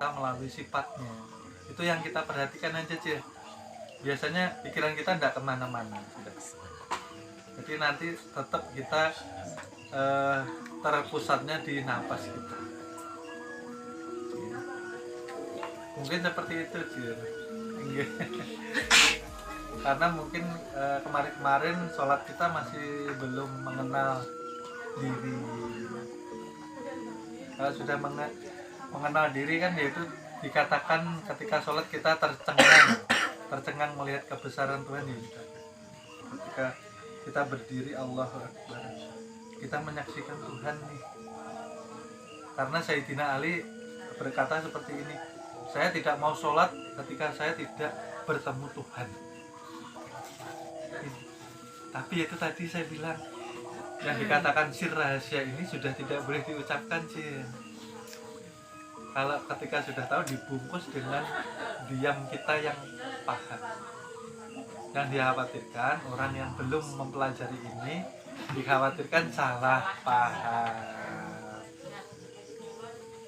kita melalui sifatnya. Itu yang kita perhatikan aja sih. Biasanya pikiran kita tidak kemana-mana. Jadi nanti tetap kita terpusatnya di napas kita. Mungkin seperti itu Jir. Karena mungkin kemarin-kemarin sholat kita masih belum mengenal diri. Kalau sudah mengenal diri kan yaitu dikatakan ketika sholat kita tercengang melihat kebesaran Tuhan ya. Ketika kita berdiri Allahu Akbar, kita menyaksikan Tuhan nih. Karena Sayyidina Ali berkata seperti ini, saya tidak mau sholat ketika saya tidak bertemu Tuhan. Tapi itu tadi saya bilang, yang dikatakan sir rahasia ini sudah tidak boleh diucapkan sih. Kalau ketika sudah tahu dibungkus dengan diam kita yang paham. Yang dikhawatirkan orang yang belum mempelajari ini dikhawatirkan salah paham.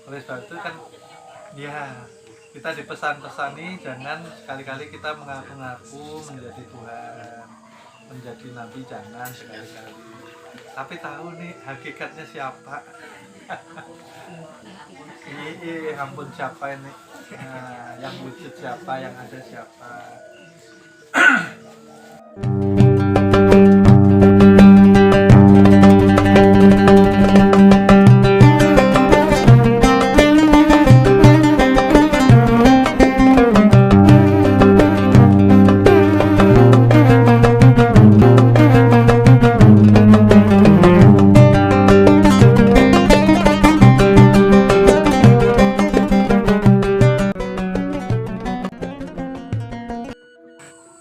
Oleh sebab itu kan ya kita dipesan-pesani jangan sekali-kali kita mengaku-ngaku menjadi Tuhan, menjadi Nabi, jangan sekali-kali. Tapi tahu nih hakikatnya siapa. Iya, ampun siapa ini? Nah, yang wujud siapa, yang ada siapa?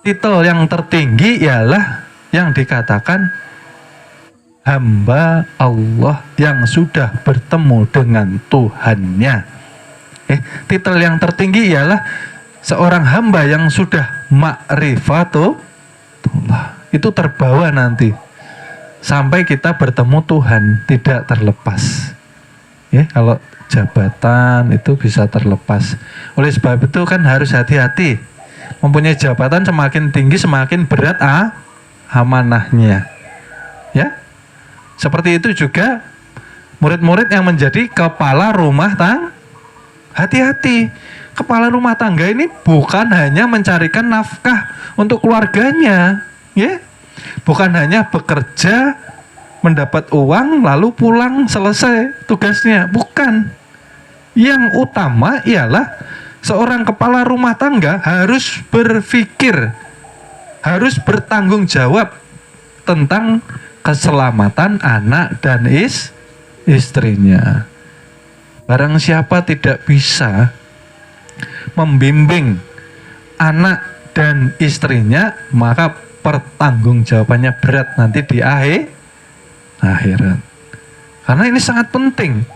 Titel yang tertinggi ialah yang dikatakan hamba Allah yang sudah bertemu dengan Tuhannya. Titel yang tertinggi ialah seorang hamba yang sudah ma'rifatullah. Itu terbawa nanti sampai kita bertemu Tuhan, tidak terlepas. Kalau jabatan itu bisa terlepas. Oleh sebab itu kan harus hati-hati. Mempunyai jabatan semakin tinggi semakin berat amanahnya. Ya. Seperti itu juga murid-murid yang menjadi kepala rumah tangga. Hati-hati. Kepala rumah tangga ini bukan hanya mencarikan nafkah untuk keluarganya, ya. Bukan hanya bekerja, mendapat uang lalu pulang selesai tugasnya, bukan. Yang utama ialah seorang kepala rumah tangga harus berpikir, harus bertanggung jawab tentang keselamatan anak dan istrinya. Barang siapa tidak bisa membimbing anak dan istrinya, maka pertanggungjawabannya berat nanti di akhirat. Karena ini sangat penting.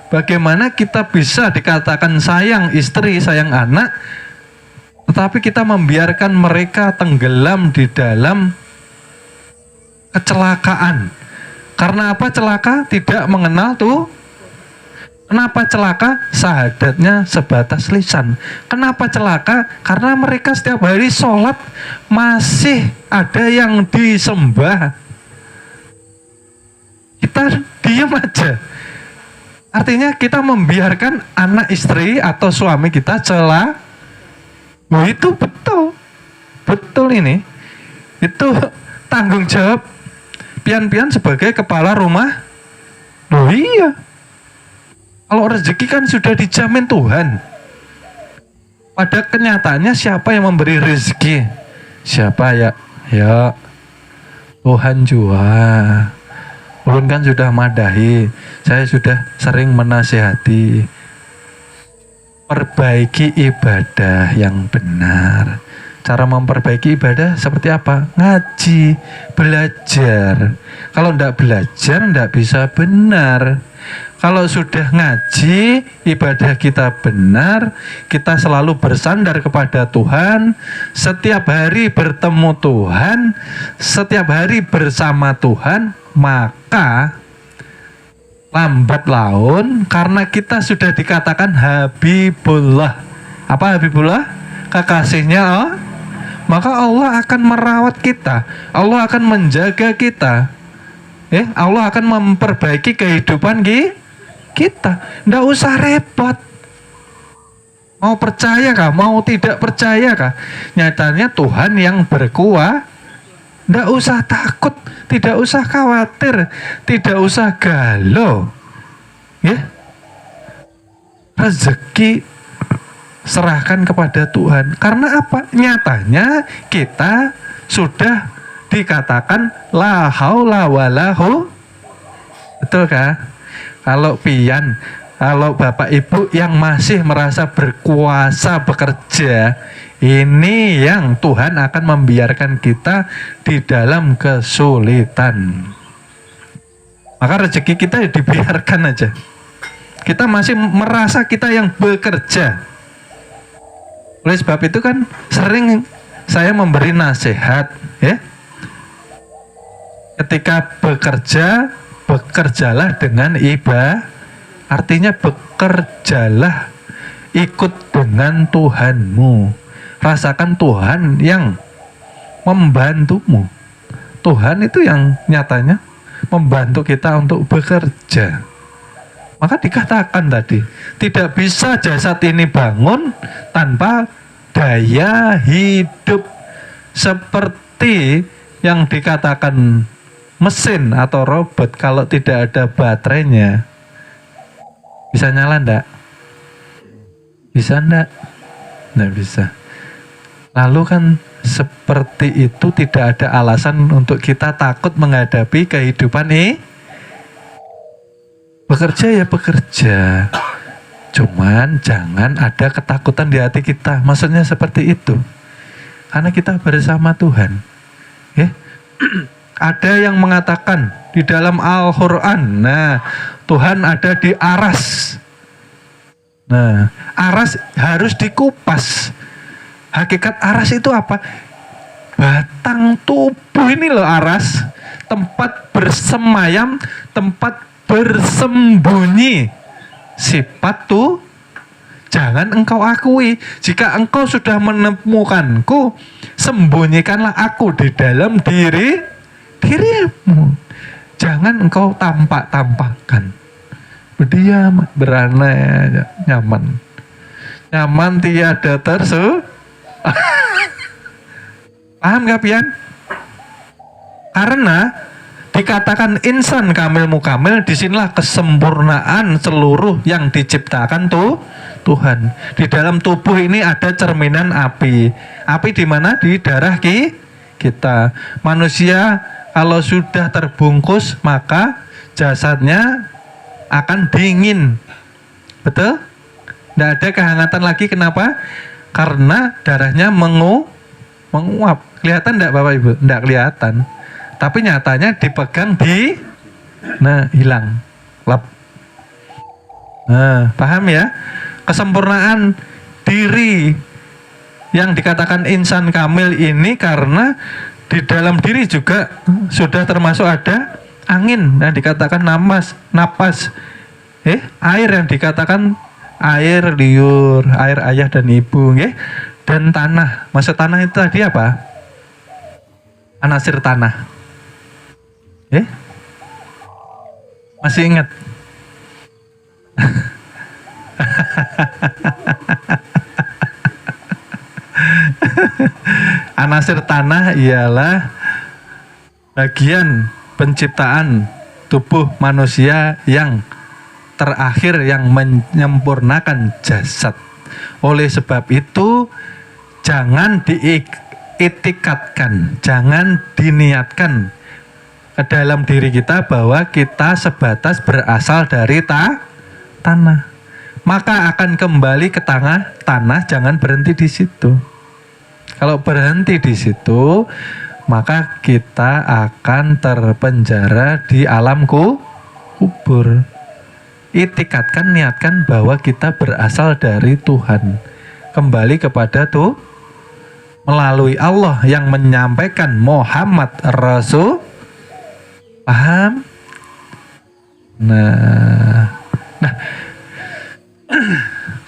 Bagaimana kita bisa dikatakan sayang istri, sayang anak, tetapi kita membiarkan mereka tenggelam di dalam kecelakaan. Karena apa celaka? Tidak mengenal tuh. Kenapa celaka? Syahadatnya sebatas lisan. Kenapa celaka? Karena mereka setiap hari sholat masih ada yang disembah. Kita diam aja. Artinya kita membiarkan anak istri atau suami kita celah. Oh itu betul. Betul ini. Itu tanggung jawab pian-pian sebagai kepala rumah. Oh iya. Kalau rezeki kan sudah dijamin Tuhan. Pada kenyataannya siapa yang memberi rezeki? Siapa ya? Ya Tuhan jua. Ulun kan sudah madahi, saya sudah sering menasihati, perbaiki ibadah yang benar. Cara memperbaiki ibadah seperti apa? Ngaji, belajar. Kalau tidak belajar, tidak bisa benar. Kalau sudah ngaji, ibadah kita benar, kita selalu bersandar kepada Tuhan, setiap hari bertemu Tuhan, setiap hari bersama Tuhan, maka lambat laun karena kita sudah dikatakan Habibullah. Apa Habibullah? Kekasihnya Allah. Maka Allah akan merawat kita, Allah akan menjaga kita, Allah akan memperbaiki kehidupan kita. Nggak usah repot. Mau percaya kah? Mau tidak percaya kah? Nyatanya Tuhan yang berkuasa. Nggak usah takut, tidak usah khawatir, tidak usah galau. Rezeki serahkan kepada Tuhan. Karena apa? Nyatanya kita sudah dikatakan la haula walahu. Betul kah? Kalau pian, kalau Bapak Ibu yang masih merasa berkuasa bekerja, ini yang Tuhan akan membiarkan kita di dalam kesulitan. Maka rezeki kita dibiarkan aja. Kita masih merasa kita yang bekerja. Oleh sebab itu kan sering saya memberi nasihat, ketika bekerja, bekerjalah dengan ibadah. Artinya bekerjalah ikut dengan Tuhanmu. Rasakan Tuhan yang membantumu. Tuhan itu yang nyatanya membantu kita untuk bekerja. Maka dikatakan tadi, tidak bisa jasad ini bangun tanpa daya hidup. Seperti yang dikatakan mesin atau robot, kalau tidak ada baterainya, bisa nyala enggak? Bisa enggak? Enggak bisa. Lalu kan seperti itu tidak ada alasan untuk kita takut menghadapi kehidupan ini. Bekerja ya bekerja. Cuman jangan ada ketakutan di hati kita. Maksudnya seperti itu. Karena kita bersama Tuhan. Ada yang mengatakan di dalam Al-Quran, Tuhan ada di aras. Aras harus dikupas. Hakikat aras itu apa? Batang tubuh ini loh aras. Tempat bersemayam, tempat bersembunyi. Sifat tuh jangan engkau akui. Jika engkau sudah menemukanku, sembunyikanlah aku di dalam dirimu. Jangan engkau tampak-tampakkan. Berdiam, beranai, nyaman. Nyaman tiada Paham gak pian? Karena dikatakan insan kamil mukamil, disinilah kesempurnaan seluruh yang diciptakan Tuhan. Di dalam tubuh ini ada cerminan api. Api di mana? Di darah kita. Manusia kalau sudah terbungkus maka jasadnya akan dingin. Betul? Tidak ada kehangatan lagi. Kenapa? Karena darahnya menguap. Kelihatan tidak Bapak Ibu? Tidak kelihatan. Tapi nyatanya dipegang hilang. Lep. Paham ya? Kesempurnaan diri yang dikatakan insan kamil ini karena di dalam diri juga sudah termasuk ada angin yang dikatakan napas. Air yang dikatakan air liur, air ayah dan ibu, dan tanah. Maksud tanah itu tadi apa? Anasir tanah. Masih ingat? Anasir tanah ialah bagian penciptaan tubuh manusia yang terakhir yang menyempurnakan jasad. Oleh sebab itu jangan diitikatkan, jangan diniatkan ke dalam diri kita bahwa kita sebatas berasal dari tanah. Maka akan kembali ke tanah, jangan berhenti di situ. Kalau berhenti di situ, maka kita akan terpenjara di alam kubur. Itikatkan, niatkan bahwa kita berasal dari Tuhan. Kembali kepada melalui Allah yang menyampaikan Muhammad Rasul. Paham? Nah,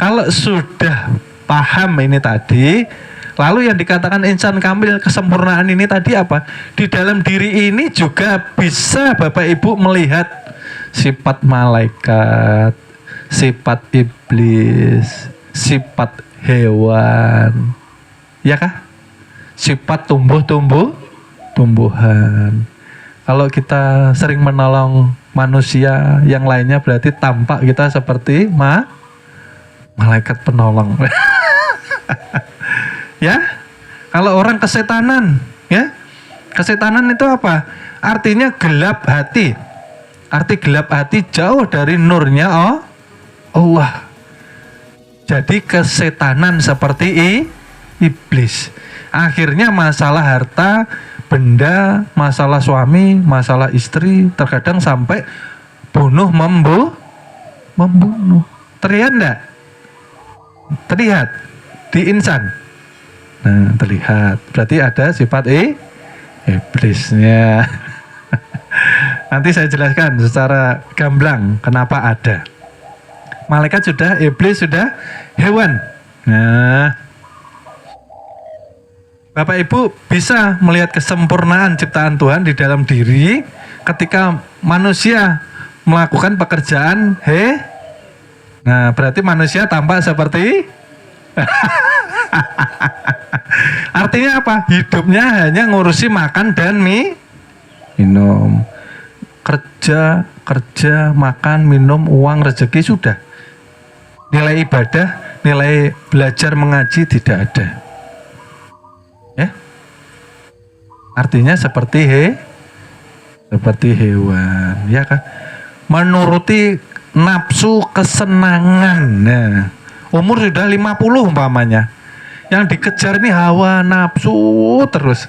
kalau sudah paham ini tadi, lalu yang dikatakan insan kamil, kesempurnaan ini tadi apa? Di dalam diri ini juga bisa Bapak Ibu melihat sifat malaikat, sifat iblis, sifat hewan, ya kah? Sifat tumbuhan. Kalau kita sering menolong manusia yang lainnya, berarti tampak kita seperti malaikat penolong. Ya, kalau orang kesetanan, ya, kesetanan itu apa? Artinya gelap hati. Arti gelap hati jauh dari nurnya Allah. Jadi kesetanan seperti iblis. Akhirnya masalah harta, benda, masalah suami, masalah istri, terkadang sampai membunuh. Terlihat enggak? Terlihat di insan. Nah, terlihat. Berarti ada sifat iblisnya. Nanti saya jelaskan secara gamblang kenapa ada. Malaikat sudah, iblis sudah, hewan. Nah, Bapak Ibu bisa melihat kesempurnaan ciptaan Tuhan di dalam diri ketika manusia melakukan pekerjaan Nah, berarti manusia tampak seperti artinya apa? Hidupnya hanya ngurusi makan dan minum. Kerja, makan, minum, uang, rezeki sudah. Nilai ibadah, nilai belajar mengaji tidak ada. Ya, artinya seperti hewan, ya kan? Menuruti nafsu kesenangan. Nah, umur sudah 50 umpamanya. Yang dikejar ini hawa nafsu terus.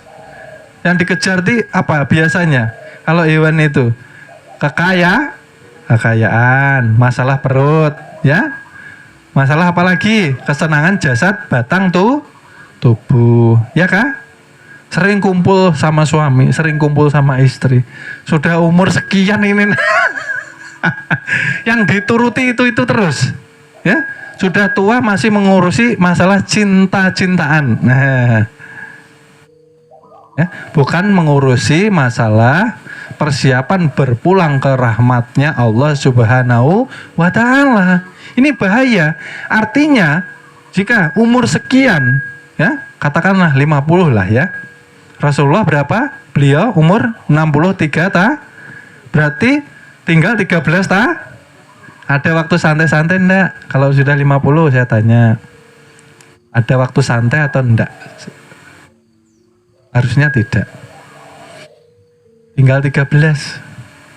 Yang dikejar ini apa biasanya? Kalau hewan itu kekayaan, masalah perut, ya. Masalah apa lagi? Kesenangan jasad, batang tubuh, ya kah? Sering kumpul sama suami, sering kumpul sama istri. Sudah umur sekian ini, yang dituruti itu terus, ya. Sudah tua masih mengurusi masalah cinta-cintaan. Nah, ya, bukan mengurusi masalah persiapan berpulang ke rahmatnya Allah Subhanahu wa Ta'ala. Ini bahaya. Artinya jika umur sekian, ya, katakanlah 50 lah ya. Rasulullah berapa? Beliau umur 63 berarti tinggal 13 Ada waktu santai-santai enggak? Kalau sudah 50 saya tanya. Ada waktu santai atau enggak? Harusnya tidak. Tinggal 13.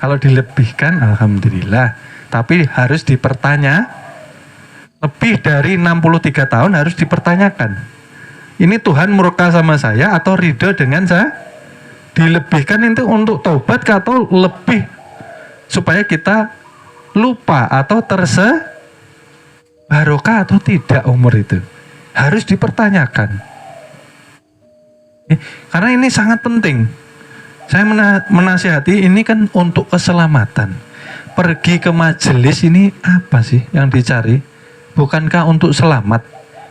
Kalau dilebihkan alhamdulillah. Tapi harus dipertanya. Lebih dari 63 tahun harus dipertanyakan. Ini Tuhan murka sama saya atau ridho dengan saya? Dilebihkan itu untuk taubat atau lebih supaya kita lupa atau barokah atau tidak umur itu? Harus dipertanyakan. Karena ini sangat penting. Saya menasihati ini kan untuk keselamatan. Pergi ke majelis ini apa sih yang dicari? Bukankah untuk selamat?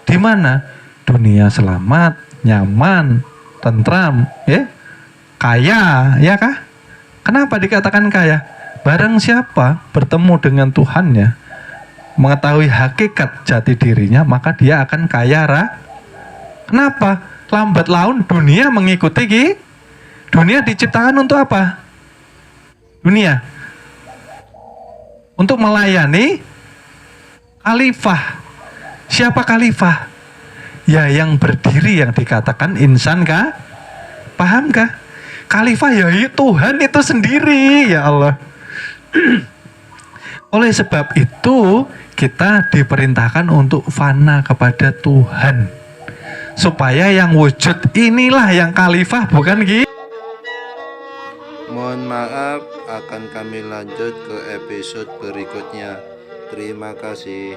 Di mana? Dunia selamat, nyaman, tentram, ya, kaya, ya kah? Kenapa dikatakan kaya? Barang siapa bertemu dengan Tuhannya, mengetahui hakikat jati dirinya, maka dia akan kaya Kenapa? Lambat laun dunia mengikuti dunia diciptakan untuk apa? Dunia untuk melayani khalifah. Siapa khalifah? Ya yang berdiri yang dikatakan insan kah? Paham kah? Khalifah ya Tuhan itu sendiri, ya Allah. Oleh sebab itu kita diperintahkan untuk fana kepada Tuhan. Supaya yang wujud inilah yang khalifah, bukan gitu. Mohon maaf, akan kami lanjut ke episode berikutnya. Terima kasih.